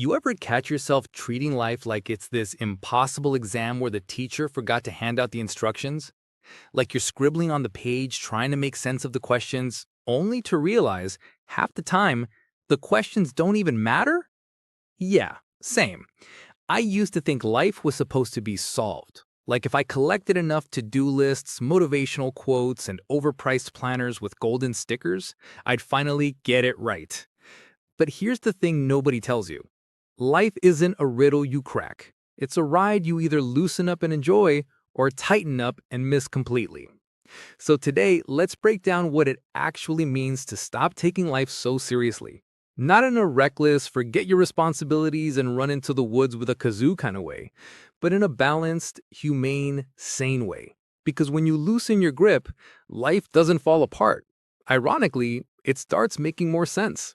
You ever catch yourself treating life like it's this impossible exam where the teacher forgot to hand out the instructions? Like you're scribbling on the page trying to make sense of the questions, only to realize half the time the questions don't even matter? Yeah, same. I used to think life was supposed to be solved. Like if I collected enough to-do lists, motivational quotes, and overpriced planners with golden stickers, I'd finally get it right. But here's the thing nobody tells you. Life isn't a riddle you crack. It's a ride you either loosen up and enjoy or tighten up and miss completely. So today, let's break down what it actually means to stop taking life so seriously. Not in a reckless, forget your responsibilities and run into the woods with a kazoo kind of way, but in a balanced, humane, sane way. Because when you loosen your grip, life doesn't fall apart. Ironically, it starts making more sense.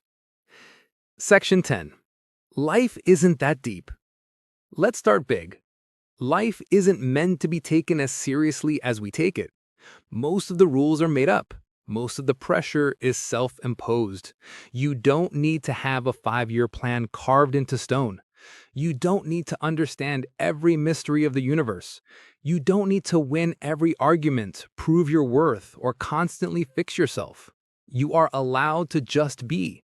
Section 10. Life isn't that deep. Let's start big. Life isn't meant to be taken as seriously as we take it. Most of the rules are made up. Most of the pressure is self-imposed. You don't need to have a 5-year plan carved into stone. You don't need to understand every mystery of the universe. You don't need to win every argument, prove your worth, or constantly fix yourself. You are allowed to just be.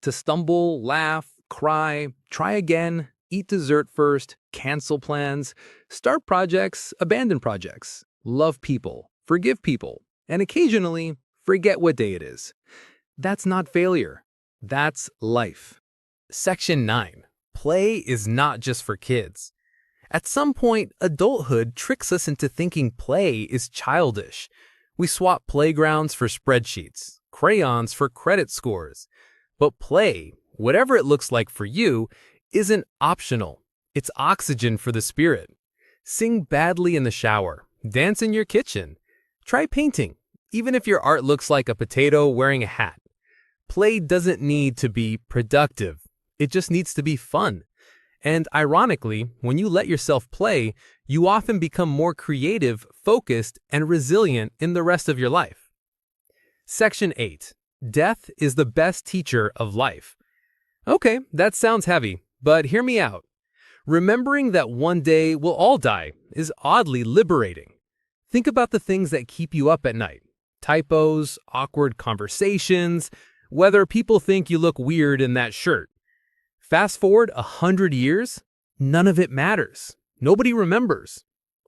To stumble, laugh, cry, try again, eat dessert first, cancel plans, start projects, abandon projects, love people, forgive people, and occasionally forget what day it is. That's not failure. That's life. Section 9. Play is not just for kids. At some point, adulthood tricks us into thinking play is childish. We swap playgrounds for spreadsheets, crayons for credit scores. But play, whatever it looks like for you, isn't optional. It's oxygen for the spirit. Sing badly in the shower. Dance in your kitchen. Try painting, even if your art looks like a potato wearing a hat. Play doesn't need to be productive. It just needs to be fun. And ironically, when you let yourself play, you often become more creative, focused, and resilient in the rest of your life. Section 8. Death is the best teacher of life. Okay, that sounds heavy, but hear me out. Remembering that one day we'll all die is oddly liberating. Think about the things that keep you up at night. Typos, awkward conversations, whether people think you look weird in that shirt. Fast forward 100 years, none of it matters. Nobody remembers.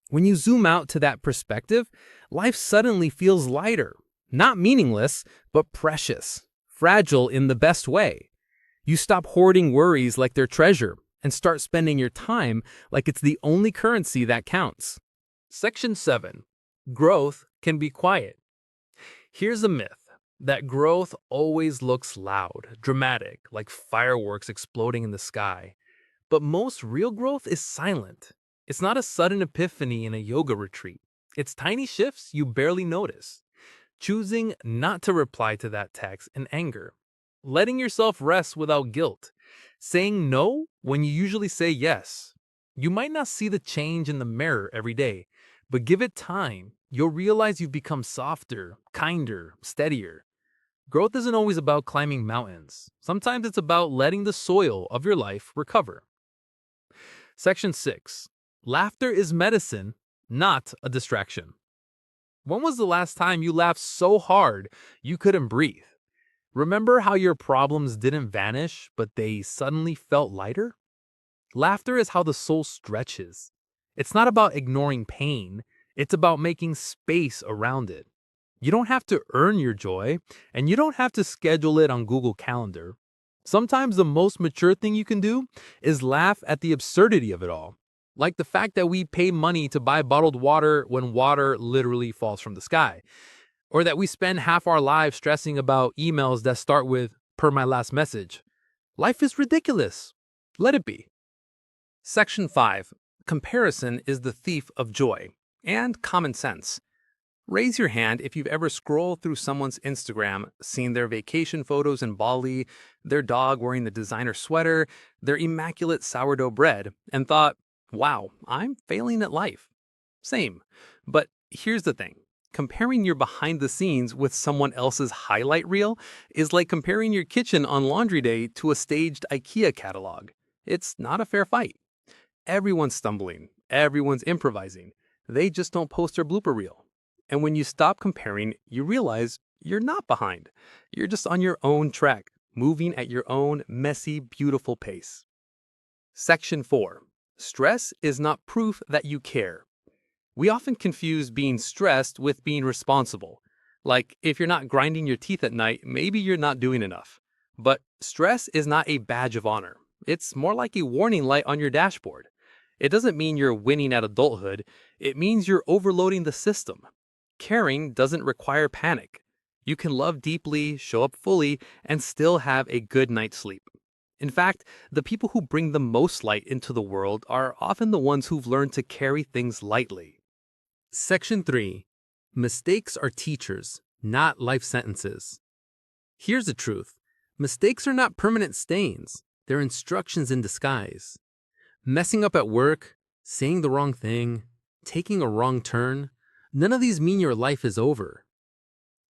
When you zoom out to that perspective, life suddenly feels lighter. Not meaningless, but precious, fragile in the best way. You stop hoarding worries like they're treasure and start spending your time like it's the only currency that counts. Section 7. Growth can be quiet. Here's a myth that growth always looks loud, dramatic, like fireworks exploding in the sky. But most real growth is silent. It's not a sudden epiphany in a yoga retreat. It's tiny shifts you barely notice. Choosing not to reply to that text in anger. Letting yourself rest without guilt. Saying no when you usually say yes. You might not see the change in the mirror every day, but give it time. You'll realize you've become softer, kinder, steadier. Growth isn't always about climbing mountains. Sometimes it's about letting the soil of your life recover. Section 6. Laughter is medicine, not a distraction. When was the last time you laughed so hard you couldn't breathe? Remember how your problems didn't vanish, but they suddenly felt lighter? Laughter is how the soul stretches. It's not about ignoring pain. It's about making space around it. You don't have to earn your joy, and you don't have to schedule it on Google Calendar. Sometimes the most mature thing you can do is laugh at the absurdity of it all. Like the fact that we pay money to buy bottled water when water literally falls from the sky. Or that we spend half our lives stressing about emails that start with, "per my last message." Life is ridiculous. Let it be. Section 5. Comparison is the thief of joy and common sense. Raise your hand if you've ever scrolled through someone's Instagram, seen their vacation photos in Bali, their dog wearing the designer sweater, their immaculate sourdough bread, and thought, wow, I'm failing at life. Same. But here's the thing. Comparing your behind the scenes with someone else's highlight reel is like comparing your kitchen on laundry day to a staged IKEA catalog. It's not a fair fight. Everyone's stumbling, everyone's improvising. They just don't post their blooper reel. And when you stop comparing, you realize you're not behind. You're just on your own track, moving at your own messy, beautiful pace. Section 4. Stress is not proof that you care. We often confuse being stressed with being responsible. Like, if you're not grinding your teeth at night, maybe you're not doing enough. But stress is not a badge of honor. It's more like a warning light on your dashboard. It doesn't mean you're winning at adulthood. It means you're overloading the system. Caring doesn't require panic. You can love deeply, show up fully, and still have a good night's sleep. In fact, the people who bring the most light into the world are often the ones who've learned to carry things lightly. Section 3. Mistakes are teachers, not life sentences. Here's the truth. Mistakes are not permanent stains. They're instructions in disguise. Messing up at work, saying the wrong thing, taking a wrong turn, none of these mean your life is over.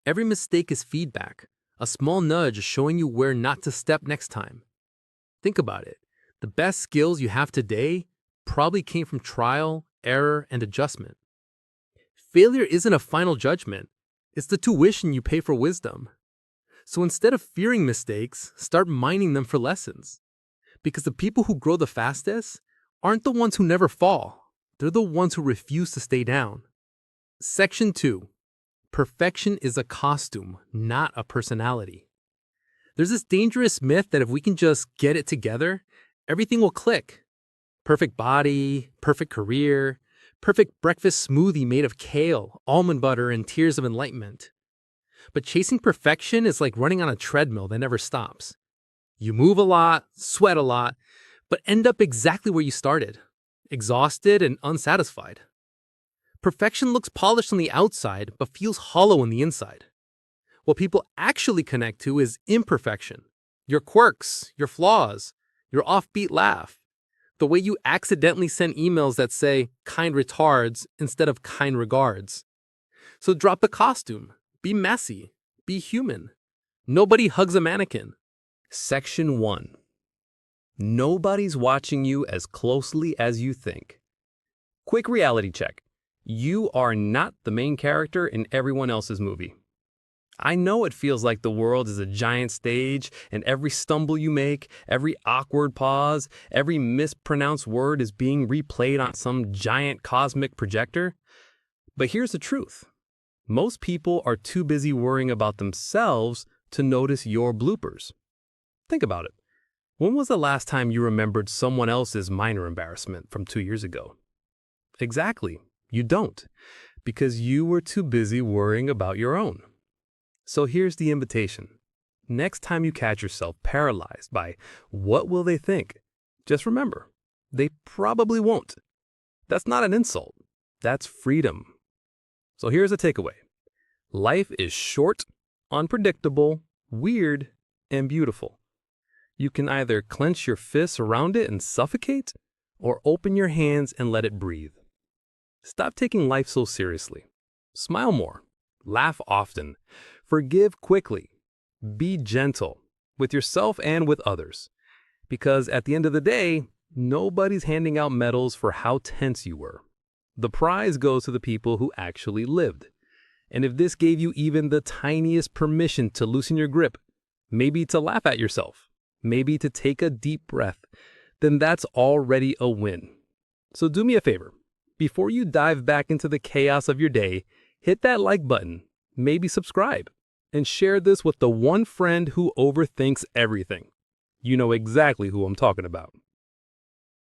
Every mistake is feedback, a small nudge showing you where not to step next time. Think about it. The best skills you have today probably came from trial, error, and adjustment. Failure isn't a final judgment. It's the tuition you pay for wisdom. So instead of fearing mistakes, start mining them for lessons. Because the people who grow the fastest aren't the ones who never fall. They're the ones who refuse to stay down. Section 2. Perfection is a costume, not a personality. There's this dangerous myth that if we can just get it together, everything will click. Perfect body, perfect career, perfect breakfast smoothie made of kale, almond butter, and tears of enlightenment. But chasing perfection is like running on a treadmill that never stops. You move a lot, sweat a lot, but end up exactly where you started, exhausted and unsatisfied. Perfection looks polished on the outside, but feels hollow on the inside. What people actually connect to is imperfection. Your quirks, your flaws, your offbeat laugh. The way you accidentally send emails that say kind retards instead of kind regards. So drop the costume. Be messy. Be human. Nobody hugs a mannequin. Section 1. Nobody's watching you as closely as you think. Quick reality check. You are not the main character in everyone else's movie. I know it feels like the world is a giant stage, and every stumble you make, every awkward pause, every mispronounced word is being replayed on some giant cosmic projector. But here's the truth. Most people are too busy worrying about themselves to notice your bloopers. Think about it. When was the last time you remembered someone else's minor embarrassment from 2 years ago? Exactly. You don't, because you were too busy worrying about your own. So here's the invitation. Next time you catch yourself paralyzed by what will they think, just remember, they probably won't. That's not an insult. That's freedom. So here's a takeaway. Life is short, unpredictable, weird, and beautiful. You can either clench your fists around it and suffocate, or open your hands and let it breathe. Stop taking life so seriously. Smile more. Laugh often. Forgive quickly. Be gentle with yourself and with others. Because at the end of the day, nobody's handing out medals for how tense you were. The prize goes to the people who actually lived. And if this gave you even the tiniest permission to loosen your grip, maybe to laugh at yourself, maybe to take a deep breath, then that's already a win. So do me a favor. Before you dive back into the chaos of your day, hit that like button, maybe subscribe, and share this with the one friend who overthinks everything. You know exactly who I'm talking about.